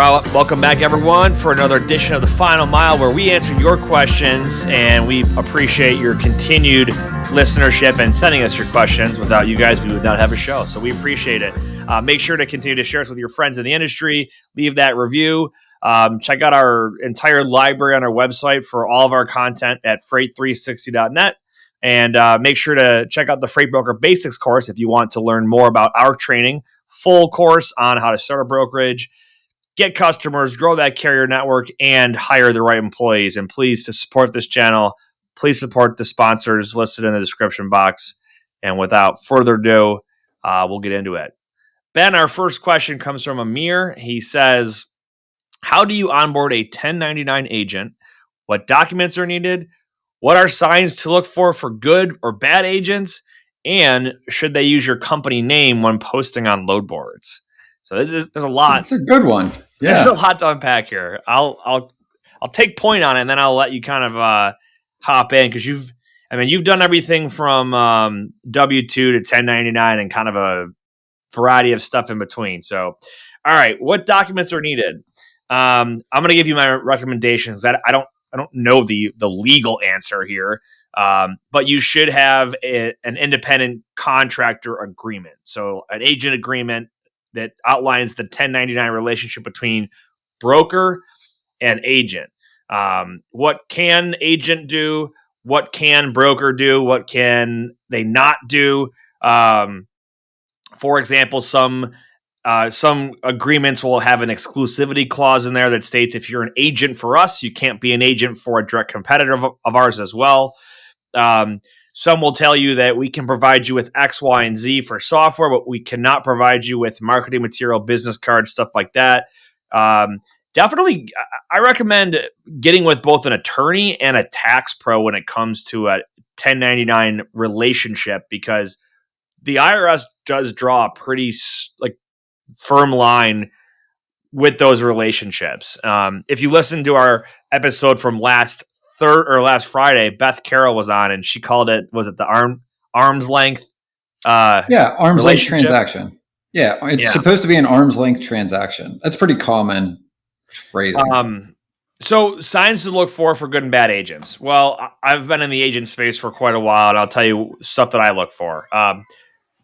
Welcome back, everyone, for another edition of The Final Mile, where we answer your questions, and we appreciate your continued listenership and sending us your questions. Without you guys, we would not have a show, so we appreciate it. Make sure to continue to share us with your friends in the industry. Leave that review. Check out our entire library on our website for all of our content at freight360.net. And make sure to check out the Freight Broker Basics course if you want to learn more about our training. Full course on how to start a brokerage, get customers, grow that carrier network, and hire the right employees. And please, to support this channel, please support the sponsors listed in the description box. And without further ado, we'll get into it. Ben, our first question comes from Amir. He says, how do you onboard a 1099 agent? What documents are needed? What are signs to look for good or bad agents? And should they use your company name when posting on load boards? So there's a lot. That's a good one. Yeah. There's a lot to unpack here. I'll take point on it, and then I'll let you kind of hop in, because you've done everything from W-2 to 1099 and kind of a variety of stuff in between. So, all right, what documents are needed? I'm going to give you my recommendations. That I don't know the legal answer here, but you should have an independent contractor agreement. So an agent agreement that outlines the 1099 relationship between broker and agent. What can agent do? What can broker do? What can they not do? For example, some agreements will have an exclusivity clause in there that states if you're an agent for us, you can't be an agent for a direct competitor of ours as well. Some will tell you that we can provide you with X, Y, and Z for software, but we cannot provide you with marketing material, business cards, stuff like that. Definitely, I recommend getting with both an attorney and a tax pro when it comes to a 1099 relationship, because the IRS does draw a pretty firm line with those relationships. If you listen to our episode from last Friday, Beth Carroll was on, and she called it, was it the arm's length? Arm's length transaction. Yeah, it's supposed to be an arm's length transaction. That's pretty common phrasing. So signs to look for good and bad agents. Well, I've been in the agent space for quite a while, and I'll tell you stuff that I look for.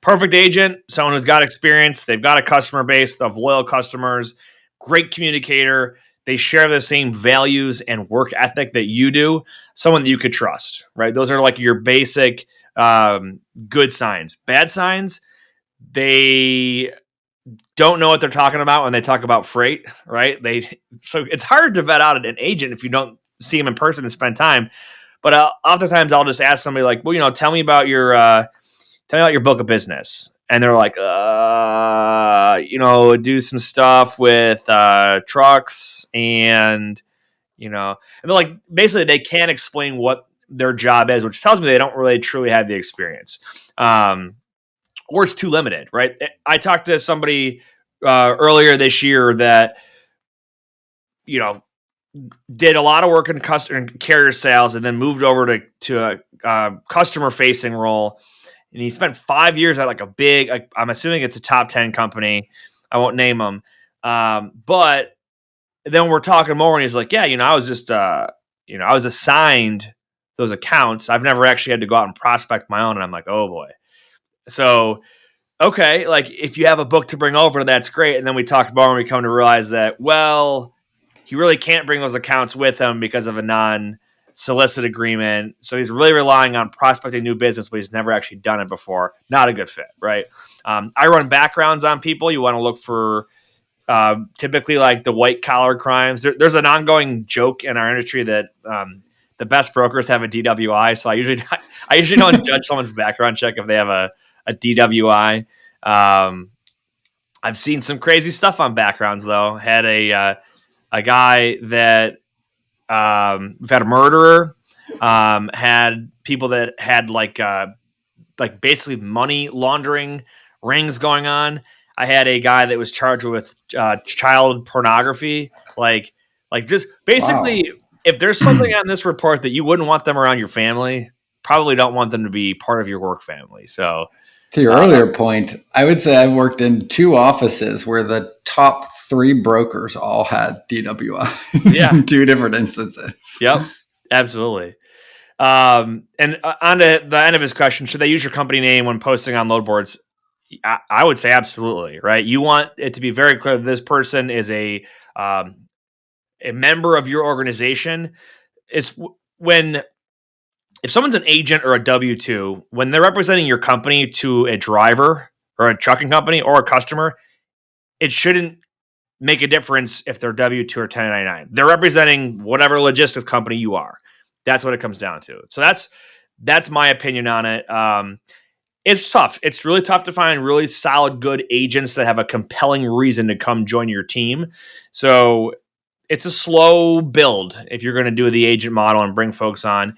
Perfect agent, someone who's got experience. They've got a customer base of loyal customers, great communicator. They share the same values and work ethic that you do. Someone that you could trust, right? Those are like your basic good signs. Bad signs, they don't know what they're talking about when they talk about freight, right? So it's hard to vet out an agent if you don't see them in person and spend time. But oftentimes I'll just ask somebody like, well, tell me about your book of business. And they're like, do some stuff with trucks and they're like, basically they can't explain what their job is, which tells me they don't really truly have the experience. Or it's too limited, right? I talked to somebody earlier this year that, did a lot of work in customer carrier sales and then moved over to a customer facing role. And he spent 5 years at like a big, I'm assuming it's a top 10 company. I won't name them. But then we're talking more and he's like, yeah, I was just, I was assigned those accounts. I've never actually had to go out and prospect my own. And I'm like, oh boy. So, okay. Like if you have a book to bring over, that's great. And then we talked more and we come to realize that, well, he really can't bring those accounts with him because of a non-solicit agreement. So he's really relying on prospecting new business, but he's never actually done it before. Not a good fit, right? I run backgrounds on people. You want to look for typically like the white collar crimes. There's an ongoing joke in our industry that the best brokers have a DWI. So I usually don't judge someone's background check if they have a DWI. I've seen some crazy stuff on backgrounds though. Had a guy that we've had a murderer, had people that had like basically money laundering rings going on. I had a guy that was charged with child pornography, like just basically. Wow. If there's something on this report that you wouldn't want them around your family, probably don't want them to be part of your work family. So To your earlier point, I would say I've worked in 2 offices where the top 3 brokers all had DWI in 2 different instances. Yep, absolutely. And on to the end of his question, should they use your company name when posting on load boards? I would say absolutely, right? You want it to be very clear that this person is a member of your organization. It's if someone's an agent or a W-2, when they're representing your company to a driver or a trucking company or a customer, it shouldn't make a difference if they're W-2 or 1099. They're representing whatever logistics company you are. That's what it comes down to. So that's my opinion on it. It's tough. It's really tough to find really solid, good agents that have a compelling reason to come join your team. So it's a slow build if you're going to do the agent model and bring folks on.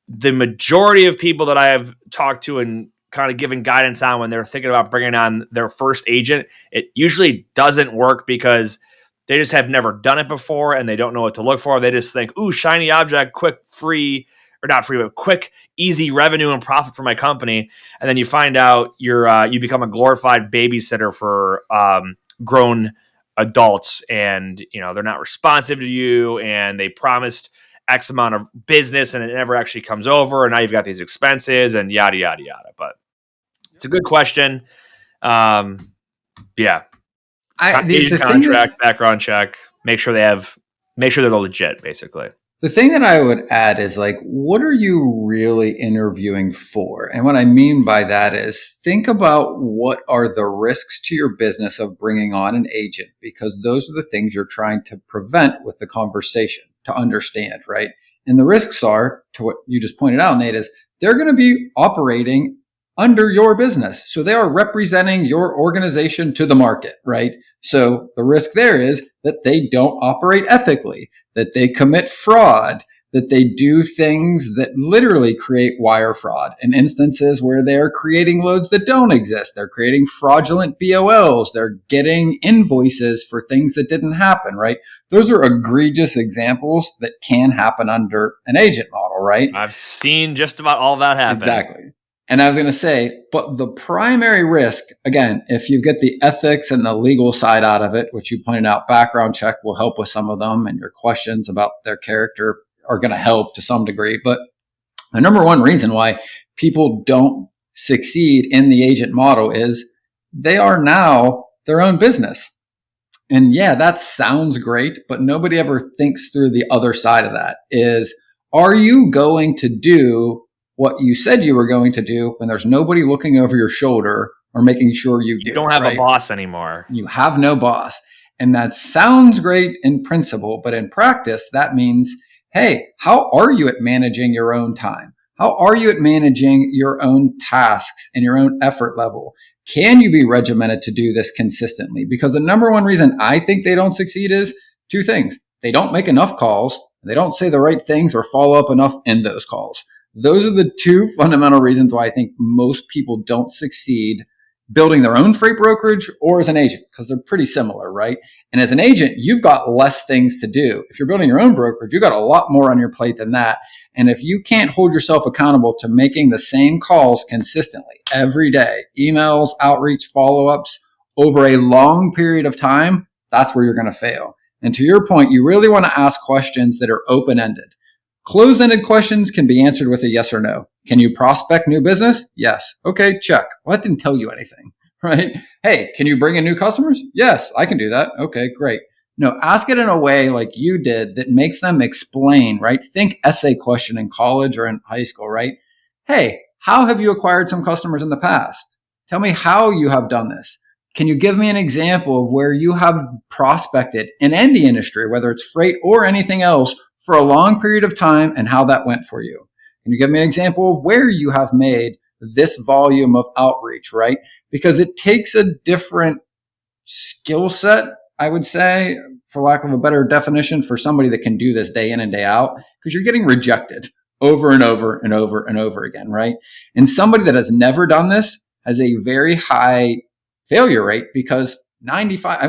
The majority of people that I have talked to and kind of given guidance on when they're thinking about bringing on their first agent, it usually doesn't work because they just have never done it before and they don't know what to look for. They just think, ooh, shiny object, quick, free, or not free, but quick, easy revenue and profit for my company. And then you find out you become a glorified babysitter for grown adults, and they're not responsive to you, and they promised X amount of business and it never actually comes over. And now you've got these expenses and yada, yada, yada. But it's a good question. The contract, background check, make sure they're legit, basically. The thing that I would add is what are you really interviewing for? And what I mean by that is think about what are the risks to your business of bringing on an agent, because those are the things you're trying to prevent with the conversation to understand, right? And the risks are, to what you just pointed out, Nate, is they're going to be operating under your business. So they are representing your organization to the market, right? So the risk there is that they don't operate ethically, that they commit fraud, that they do things that literally create wire fraud, in instances where they're creating loads that don't exist. They're creating fraudulent BOLs. They're getting invoices for things that didn't happen, right? Those are egregious examples that can happen under an agent model, right? I've seen just about all that happen. Exactly. And I was going to say, but the primary risk, again, if you get the ethics and the legal side out of it, which you pointed out, background check will help with some of them, and your questions about their character are going to help to some degree. But the number one reason why people don't succeed in the agent model is they are now their own business. And yeah, that sounds great, but nobody ever thinks through the other side of that is, are you going to do what you said you were going to do when there's nobody looking over your shoulder or making sure you do? You don't have a boss anymore. You have no boss. And that sounds great in principle, but in practice, that means, hey, how are you at managing your own time? How are you at managing your own tasks and your own effort level? Can you be regimented to do this consistently? Because the number one reason I think they don't succeed is 2 things. They don't make enough calls. They don't say the right things or follow up enough in those calls. Those are the 2 fundamental reasons why I think most people don't succeed building their own freight brokerage or as an agent, because they're pretty similar, right? And as an agent, you've got less things to do. If you're building your own brokerage, you've got a lot more on your plate than that. And if you can't hold yourself accountable to making the same calls consistently every day, emails, outreach, follow-ups over a long period of time, that's where you're going to fail. And to your point, you really want to ask questions that are open-ended. Closed-ended questions can be answered with a yes or no. Can you prospect new business? Yes. Okay, check. Well, that didn't tell you anything, right? Hey, can you bring in new customers? Yes, I can do that. Okay, great. No, ask it in a way like you did that makes them explain, right? Think essay question in college or in high school, right? Hey, how have you acquired some customers in the past? Tell me how you have done this. Can you give me an example of where you have prospected in any industry, whether it's freight or anything else, for a long period of time and how that went for you? Can you give me an example of where you have made this volume of outreach, right? Because it takes a different skill set, I would say, for lack of a better definition, for somebody that can do this day in and day out, because you're getting rejected over and over and over and over again, right? And somebody that has never done this has a very high failure rate, because 95,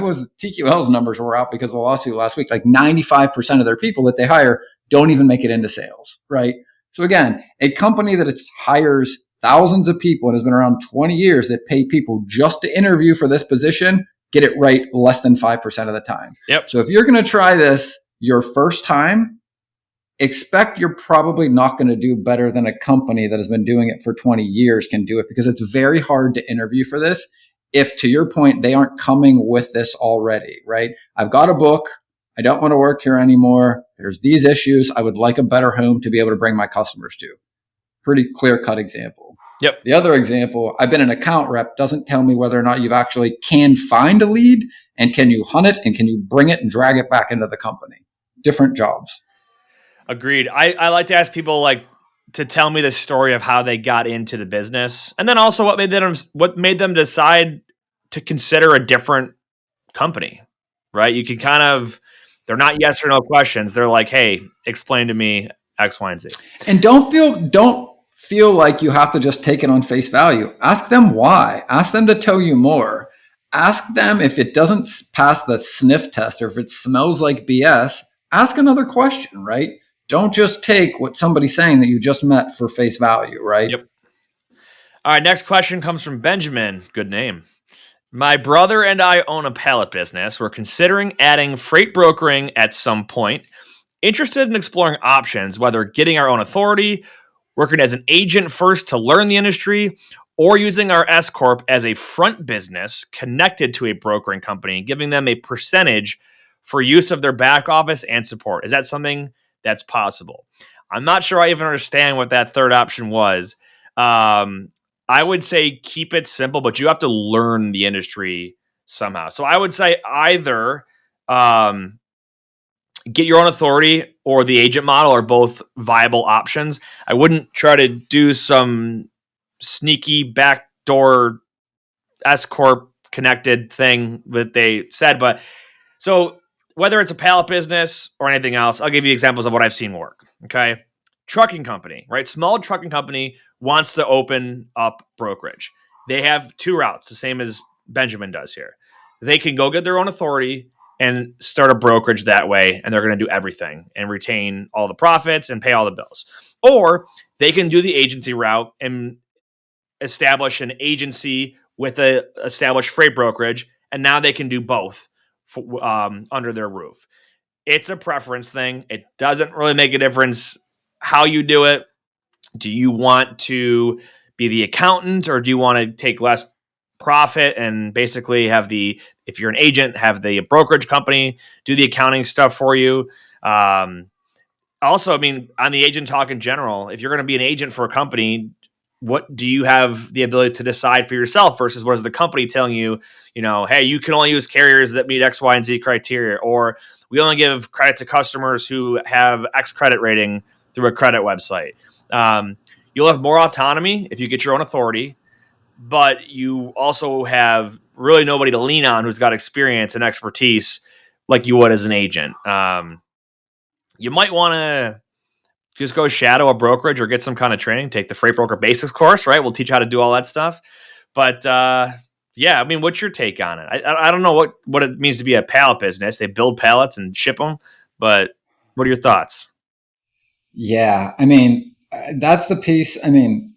TQL's numbers were out because of the lawsuit last week, like 95% of their people that they hire don't even make it into sales, right? So again, a company that hires thousands of people and has been around 20 years that pay people just to interview for this position get it right less than 5% of the time. Yep. So if you're going to try this your first time, expect you're probably not going to do better than a company that has been doing it for 20 years can do it, because it's very hard to interview for this if, to your point, they aren't coming with this already, right? I've got a book. I don't want to work here anymore. There's these issues. I would like a better home to be able to bring my customers to. Pretty clear-cut example. Yep. The other example, I've been an account rep, doesn't tell me whether or not you've actually can find a lead and can you hunt it and can you bring it and drag it back into the company. Different jobs. Agreed. I like to ask people like to tell me the story of how they got into the business, and then also what made them decide to consider a different company, right? You can kind of, they're not yes or no questions. They're like, hey, explain to me X, Y, and Z. And don't feel like you have to just take it on face value. Ask them why. Ask them to tell you more. Ask them if it doesn't pass the sniff test or if it smells like BS. Ask another question, right? Don't just take what somebody's saying that you just met for face value, right? Yep. All right, next question comes from Benjamin. Good name. My brother and I own a pallet business. We're considering adding freight brokering at some point. Interested in exploring options, whether getting our own authority, working as an agent first to learn the industry, or using our S Corp as a front business connected to a brokering company, giving them a percentage for use of their back office and support. Is that something that's possible? I'm not sure I even understand what that third option was. I would say keep it simple, but you have to learn the industry somehow. So I would say either get your own authority or the agent model are both viable options. I wouldn't try to do some sneaky backdoor S Corp connected thing that they said. But so whether it's a pallet business or anything else, I'll give you examples of what I've seen work. Okay. Trucking company, right? Small trucking company wants to open up brokerage. They have two routes, the same as Benjamin does here. They can go get their own authority and start a brokerage that way, and they're going to do everything and retain all the profits and pay all the bills. Or they can do the agency route and establish an agency with a established freight brokerage, and now they can do both under their roof. It's a preference thing. It doesn't really make a difference how you do it. Do you want to be the accountant, or do you want to take less profit and basically have if you're an agent, have the brokerage company do the accounting stuff for you? Also, I mean, on the agent talk in general, if you're going to be an agent for a company, what do you have the ability to decide for yourself versus what is the company telling you, hey, you can only use carriers that meet X, Y, and Z criteria, or we only give credit to customers who have X credit rating through a credit website. You'll have more autonomy if you get your own authority, but you also have really nobody to lean on who's got experience and expertise like you would as an agent. You might want to just go shadow a brokerage or get some kind of training, take the freight broker basics course, right? We'll teach you how to do all that stuff. But yeah, I mean, what's your take on it? I don't know what it means to be a pallet business. They build pallets and ship them, but what are your thoughts? Yeah, I mean, that's the piece. I mean,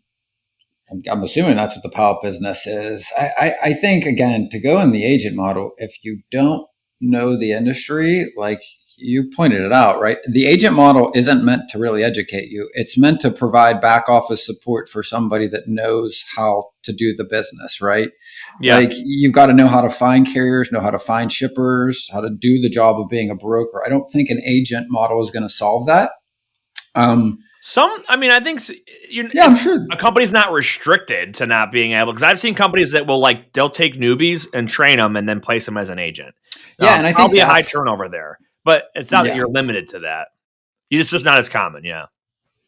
I'm assuming that's what the pallet business is. I think, again, to go in the agent model, if you don't know the industry, like you pointed it out, right? The agent model isn't meant to really educate you. It's meant to provide back office support for somebody that knows how to do the business, right? Yeah. Like you've got to know how to find carriers, know how to find shippers, how to do the job of being a broker. I don't think an agent model is going to solve that. I think I'm sure a company's not restricted to not being able, because I've seen companies that will they'll take newbies and train them and then place them as an agent. Yeah. And I think there'll be a high turnover there, but it's not that you're limited to that. It's just not as common. Yeah.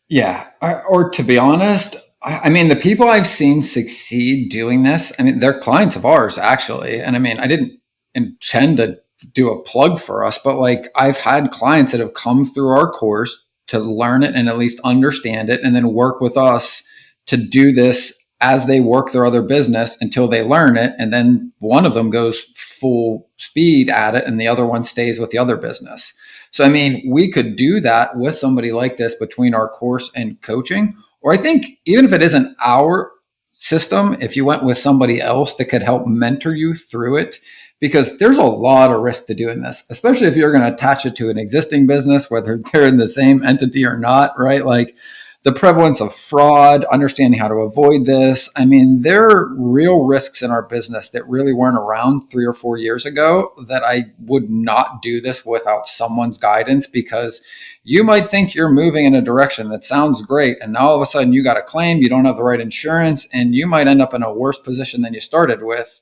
Yeah. Or to be honest, I mean, the people I've seen succeed doing this, I mean, they're clients of ours actually. And I mean, I didn't intend to do a plug for us, but I've had clients that have come through our course to learn it and at least understand it, and then work with us to do this as they work their other business until they learn it. And then one of them goes full speed at it and the other one stays with the other business. So, I mean, we could do that with somebody like this between our course and coaching, Or I think even if it isn't our system, if you went with somebody else that could help mentor you through it, because there's a lot of risk to doing this, especially if you're going to attach it to an existing business, whether they're in the same entity or not, right? Like the prevalence of fraud, understanding how to avoid this. I mean, there are real risks in our business that really weren't around 3 or 4 years ago that I would not do this without someone's guidance, because you might think you're moving in a direction that sounds great. And now all of a sudden you got a claim, you don't have the right insurance, and you might end up in a worse position than you started with.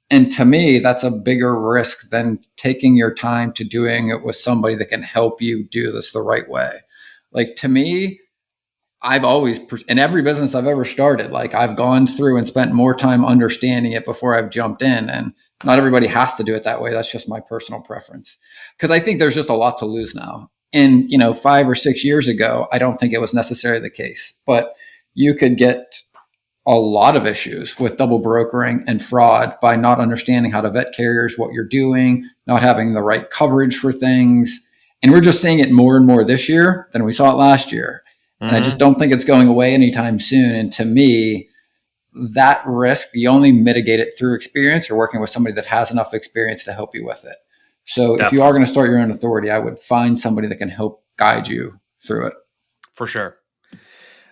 And to me, that's a bigger risk than taking your time to doing it with somebody that can help you do this the right way. Like to me, I've always, in every business I've ever started, like I've gone through and spent more time understanding it before I've jumped in. And not everybody has to do it that way. That's just my personal preference. Because I think there's just a lot to lose now. And, 5 or 6 years ago, I don't think it was necessarily the case. But you could get a lot of issues with double brokering and fraud by not understanding how to vet carriers, what you're doing, not having the right coverage for things. And we're just seeing it more and more this year than we saw it last year. And I just don't think it's going away anytime soon. And to me, that risk, you only mitigate it through experience or working with somebody that has enough experience to help you with it. So If you are going to start your own authority, I would find somebody that can help guide you through it. For sure.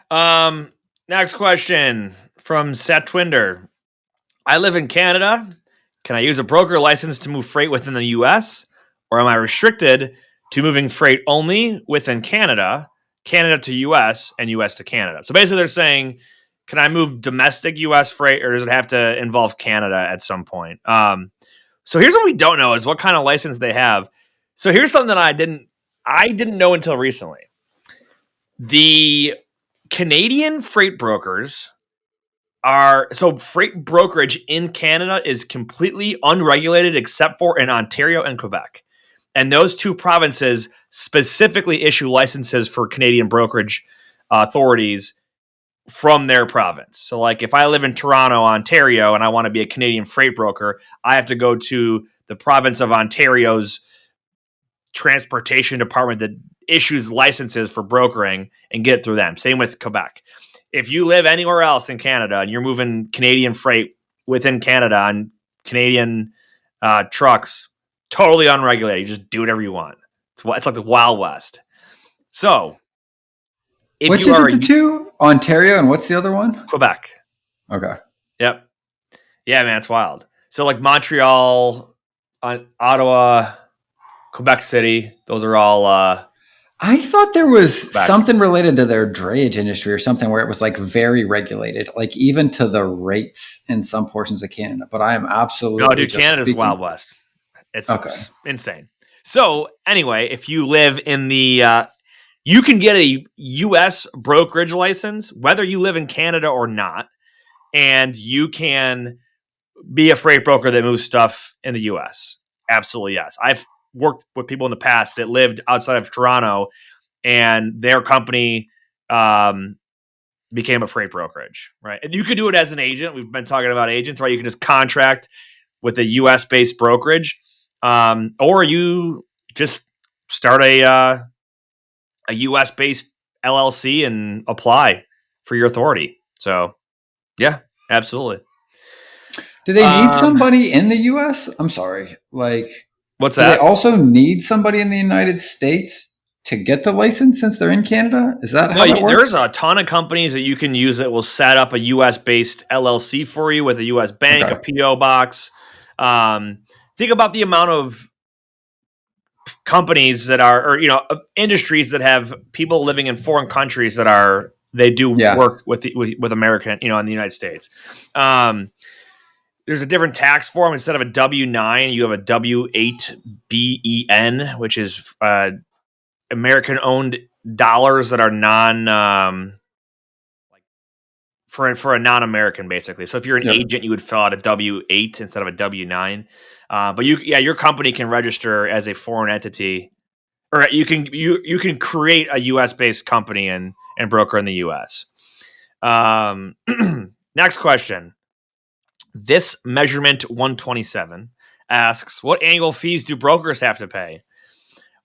Next question from Seth Twinder. I live in Canada. Can I use a broker license to move freight within the U.S.? Or am I restricted to moving freight only within Canada to U.S., and U.S. to Canada? So basically they're saying, can I move domestic U.S. freight, or does it have to involve Canada at some point? So here's what we don't know is what kind of license they have. So here's something that I didn't know until recently. The Canadian freight brokers freight brokerage in Canada is completely unregulated except for in Ontario and Quebec. And those two provinces specifically issue licenses for Canadian brokerage authorities from their province. So like if I live in Toronto, Ontario, and I want to be a Canadian freight broker, I have to go to the province of Ontario's transportation department that issues licenses for brokering and get it through them. Same with Quebec. If you live anywhere else in Canada and you're moving Canadian freight within Canada on Canadian trucks, totally unregulated. You just do whatever you want. It's like the Wild West. So, which is it the two? Ontario, and what's the other one? Quebec. Okay. Yep. Yeah, man, it's wild. So like Montreal, Ottawa, Quebec City, those are all I thought there was Quebec. Something related to their drayage industry or something where it was like very regulated, like even to the rates in some portions of Canada. But I am absolutely no, dude. Canada's Wild West. It's insane. So anyway, if you live in the, you can get a U.S. brokerage license, whether you live in Canada or not, and you can be a freight broker that moves stuff in the U.S. Absolutely, yes. I've worked with people in the past that lived outside of Toronto, and their company became a freight brokerage, right? And you could do it as an agent. We've been talking about agents, right? You can just contract with a U.S.-based brokerage, or you just start a U.S.-based LLC and apply for your authority. So, yeah, absolutely. Do they need somebody in the U.S.? I'm sorry. Like, what's that? Do they also need somebody in the United States to get the license since they're in Canada? Is that how that works? There's a ton of companies that you can use that will set up a U.S.-based LLC for you with a U.S. bank, a PO box. Think about the amount of companies that are, or industries that have people living in foreign countries that are work with American, in the United States. There's a different tax form. Instead of a W-9, you have a W-8-BEN, which is American-owned dollars that are for a non-American, basically. So if you're an agent, you would fill out a W-8 instead of a W-9. But your company can register as a foreign entity, or you can create a U.S.-based company and broker in the U.S. Next question. This measurement 127 asks, what annual fees do brokers have to pay?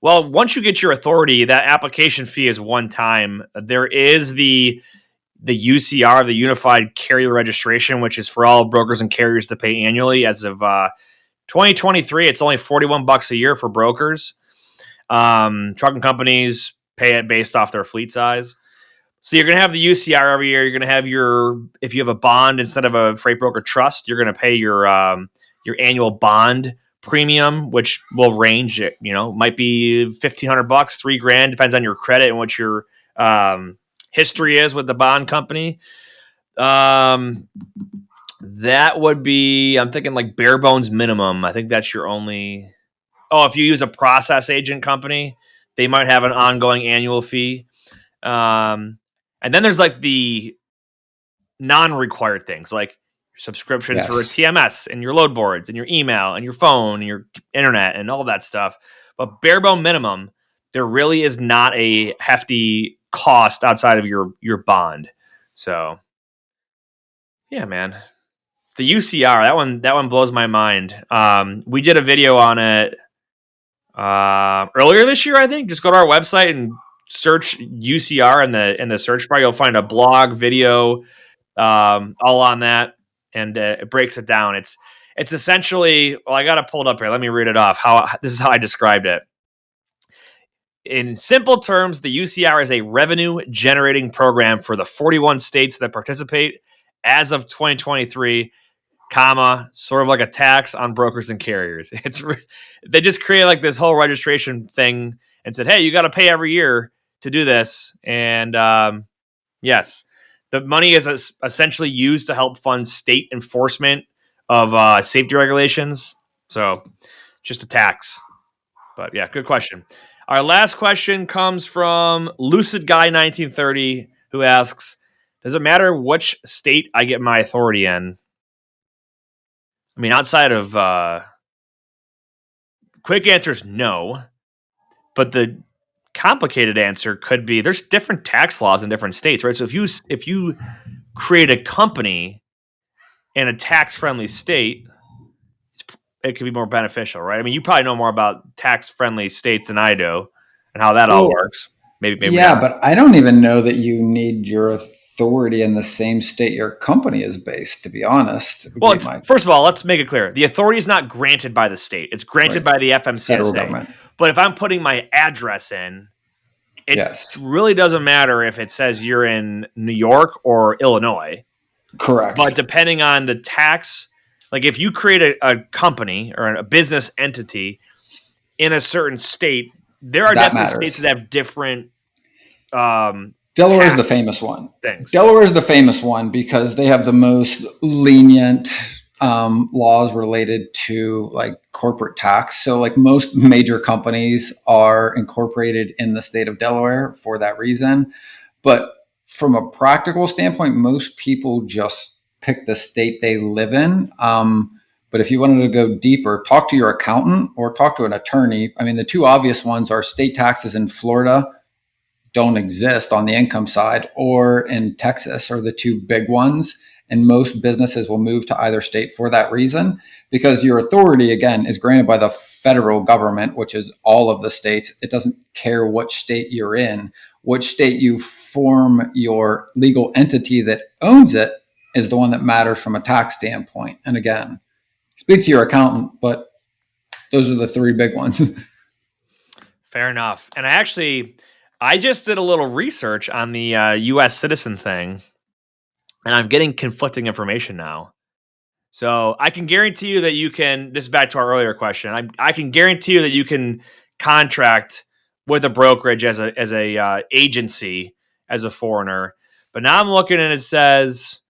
Well, once you get your authority, that application fee is one time. There is the the UCR, the Unified Carrier Registration, which is for all brokers and carriers to pay annually. As of 2023, it's only $41 a year for brokers. Trucking companies pay it based off their fleet size. So you're going to have the UCR every year. You're going to have if you have a bond instead of a freight broker trust, you're going to pay your annual bond premium, which will range. Might be $1,500, $3,000, depends on your credit and what your history is with the bond company. That would be, I'm thinking like bare bones minimum. I think that's your only. Oh, if you use a process agent company, they might have an ongoing annual fee. And then there's like the non-required things like subscriptions for a TMS and your load boards and your email and your phone and your internet and all that stuff. But bare bone minimum, there really is not a hefty cost outside of your bond. So yeah, man. The UCR, that one blows my mind. We did a video on it earlier this year, I think. Just go to our website and search UCR in the search bar. You'll find a blog, video, all on that, and it breaks it down. It's essentially, well, I got it pulled up here. Let me read it off. This is how I described it. In simple terms, the UCR is a revenue generating program for the 41 states that participate as of 2023, sort of like a tax on brokers and carriers. They just created like this whole registration thing and said, hey, you got to pay every year to do this. And yes, the money is essentially used to help fund state enforcement of safety regulations. So just a tax. But yeah, good question. Our last question comes from Lucid Guy 1930, who asks, does it matter which state I get my authority in? I mean, outside of quick answer is no, but the complicated answer could be there's different tax laws in different states, right? So if you create a company in a tax-friendly state, it could be more beneficial, right? I mean, you probably know more about tax-friendly states than I do and how that all works. Maybe yeah, not. But I don't even know that you need your authority in the same state your company is based, to be honest. Well, first of all, let's make it clear. The authority is not granted by the state. It's granted by the FMCSA. Federal government. But if I'm putting my address in, it really doesn't matter if it says you're in New York or Illinois. Correct. But depending on the tax, like if you create a company or a business entity in a certain state, there are definitely states that have different Delaware is the famous one. Things. Delaware is the famous one because they have the most lenient laws related to like corporate tax. So like most major companies are incorporated in the state of Delaware for that reason. But from a practical standpoint, most people just pick the state they live in. But if you wanted to go deeper, talk to your accountant or talk to an attorney. I mean, the two obvious ones are state taxes in Florida don't exist on the income side, or in Texas are the two big ones. And most businesses will move to either state for that reason, because your authority, again, is granted by the federal government, which is all of the states. It doesn't care which state you're in. Which state you form your legal entity that owns it is the one that matters from a tax standpoint. And again, speak to your accountant, but those are the three big ones. Fair enough. And I just did a little research on the U.S. citizen thing, and I'm getting conflicting information now. So I can guarantee you that you can, this is back to our earlier question, I can guarantee you that you can contract with a brokerage as a agency as a foreigner. But now I'm looking and it says,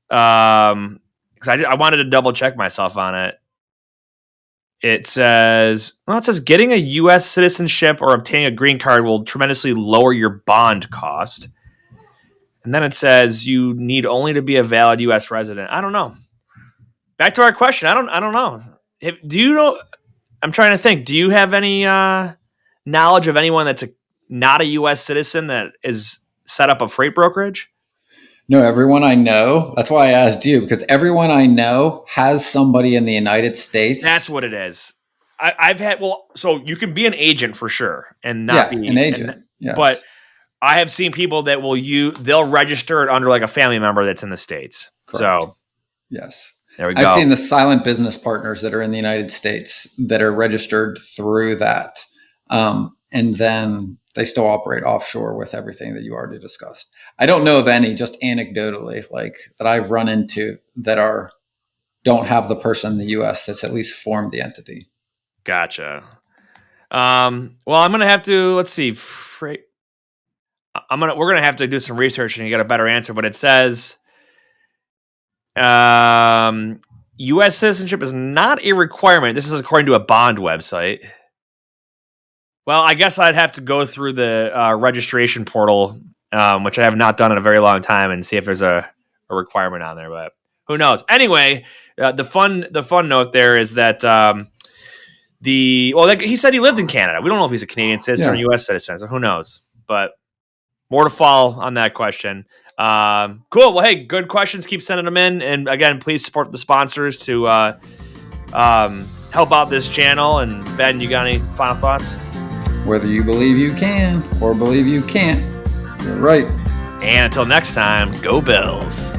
because I wanted to double check myself on it. It says getting a U.S. citizenship or obtaining a green card will tremendously lower your bond cost. And then it says you need only to be a valid U.S. resident. I don't know. Back to our question. I don't know. Do you know? I'm trying to think. Do you have any knowledge of anyone that's not a U.S. citizen that is set up a freight brokerage? No, everyone I know. That's why I asked you, because everyone I know has somebody in the United States. That's what it is. I've had, so you can be an agent for sure and not be an agent. Yes. But I have seen people that they'll register it under like a family member that's in the States. Correct. So yes. There we go. I've seen the silent business partners that are in the United States that are registered through that. And then they still operate offshore with everything that you already discussed. I don't know of any, just anecdotally, like that I've run into that don't have the person in the US that's at least formed the entity. Gotcha. Well, I'm gonna have to we're gonna have to do some research and get a better answer. But it says U.S. citizenship is not a requirement. This is according to a bond website. Well, I guess I'd have to go through the registration portal, which I have not done in a very long time, and see if there's a requirement on there. But who knows? Anyway, the fun note there is that he said he lived in Canada. We don't know if he's a Canadian citizen or a U.S. citizen, so who knows? But more to fall on that question. Cool. Well, hey, good questions. Keep sending them in. And again, please support the sponsors to help out this channel. And Ben, you got any final thoughts? Whether you believe you can or believe you can't, you're right. And until next time, go Bills.